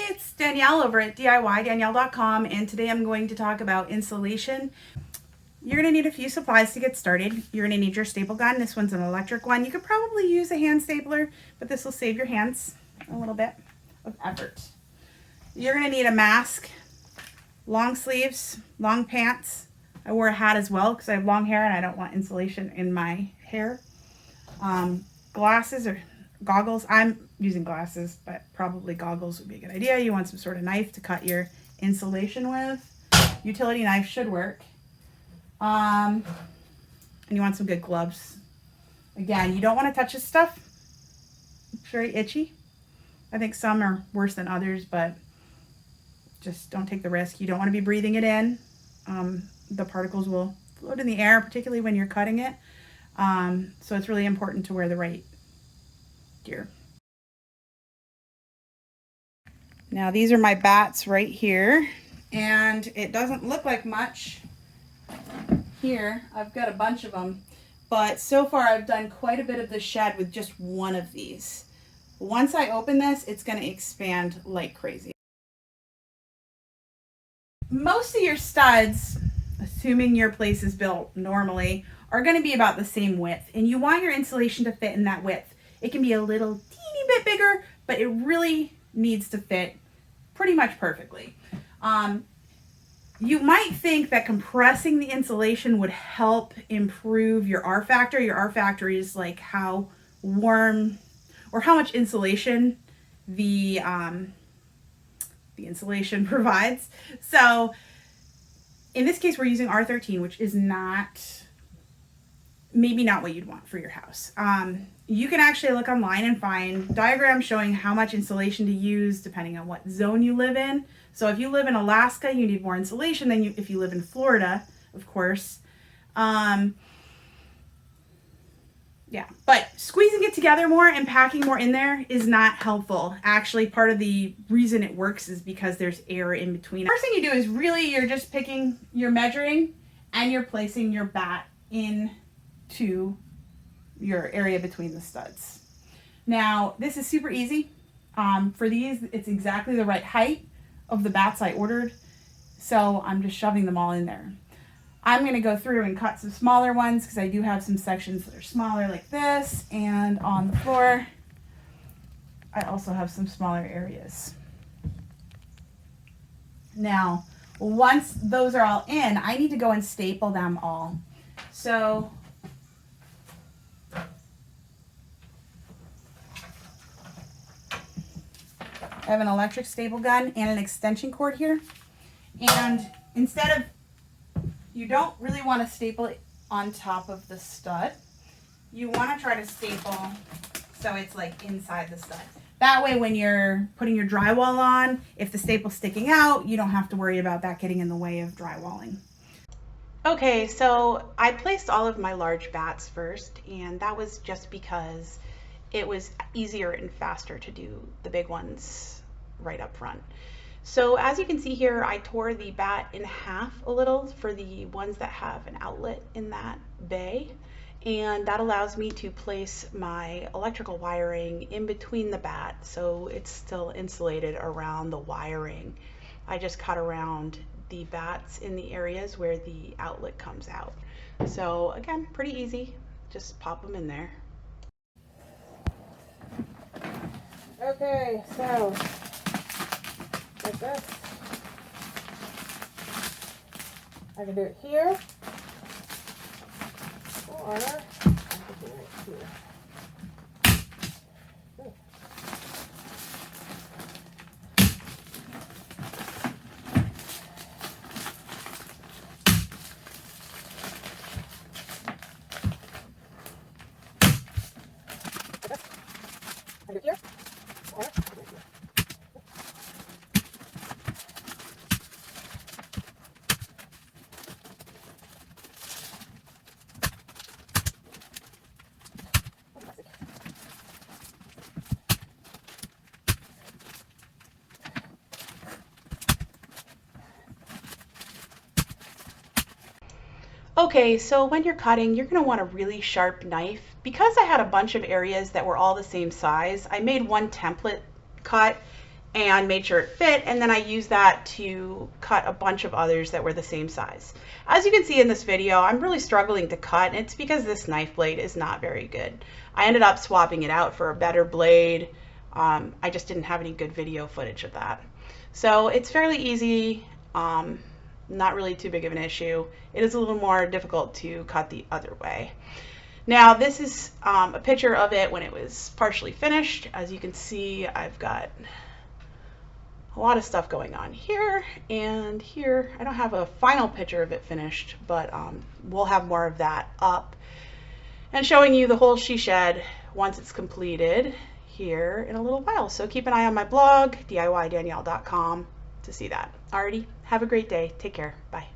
it's Danielle over at 𝐸𝐤𝐤𝐤.com, and today I'm going to talk about insulation. You're going to need a few supplies to get started. You're going to need your staple gun. This one's an electric one. You could probably use a hand stapler, but this will save your hands a little bit of effort. You're going to need a mask, long sleeves, long pants. I wore a hat as well because I have long hair and I don't want insulation in my hair. Glasses or goggles. I'm using glasses, but probably goggles would be a good idea. You want some sort of knife to cut your insulation with. Utility knife should work. And you want some good gloves. Again, you don't want to touch this stuff. It's very itchy. I think some are worse than others, but just don't take the risk. You don't want to be breathing it in. The particles will float in the air, particularly when you're cutting it. So it's really important to wear the right gear. Now these are my bats right here, and it doesn't look like much here. I've got a bunch of them, but so far I've done quite a bit of the shed with just one of these. Once I open this, it's going to expand like crazy. Most of your studs, assuming your place is built normally, are going to be about the same width, and you want your insulation to fit in that width. It can be a little teeny bit bigger, but it really needs to fit pretty much perfectly. You might think that compressing the insulation would help improve your R factor. Your R factor is like how warm or how much insulation the insulation provides. So in this case, we're using R13, which is maybe not what you'd want for your house. You can actually look online and find diagrams showing how much insulation to use depending on what zone you live in. So if you live in Alaska, you need more insulation than if you live in Florida, of course. Yeah, but squeezing it together more and packing more in there is not helpful. Actually, part of the reason it works is because there's air in between. First thing you do is you're just you're measuring and you're placing your bat into your area between the studs. Now, this is super easy. For these, it's exactly the right height of the bats I ordered. So I'm just shoving them all in there. I'm going to go through and cut some smaller ones because I do have some sections that are smaller like this, and on the floor I also have some smaller areas. Now once those are all in, I need to go and staple them all. So I have an electric staple gun and an extension cord here, and you don't really want to staple it on top of the stud. You want to try to staple so it's like inside the stud. That way when you're putting your drywall on, if the staple's sticking out, you don't have to worry about that getting in the way of drywalling. Okay, so I placed all of my large bats first, and that was just because it was easier and faster to do the big ones right up front. So as you can see here, I tore the bat in half a little for the ones that have an outlet in that bay, and that allows me to place my electrical wiring in between the bat so it's still insulated around the wiring. I just cut around the bats in the areas where the outlet comes out. So again, pretty easy, just pop them in there. Okay, so like this. I can do it here, or I can do it here. I do it here, or I do it here. Okay, so when you're cutting, you're going to want a really sharp knife. Because I had a bunch of areas that were all the same size, I made one template cut and made sure it fit, and then I used that to cut a bunch of others that were the same size. As you can see in this video, I'm really struggling to cut, and it's because this knife blade is not very good. I ended up swapping it out for a better blade. I just didn't have any good video footage of that. So it's fairly easy, not really too big of an issue. It is a little more difficult to cut the other way. Now this is a picture of it when it was partially finished. As you can see, I've got a lot of stuff going on here and here. I don't have a final picture of it finished, but we'll have more of that up and showing you the whole she shed once it's completed here in a little while. So keep an eye on my blog, DIYDanielle.com, to see that. Alrighty, have a great day. Take care. Bye.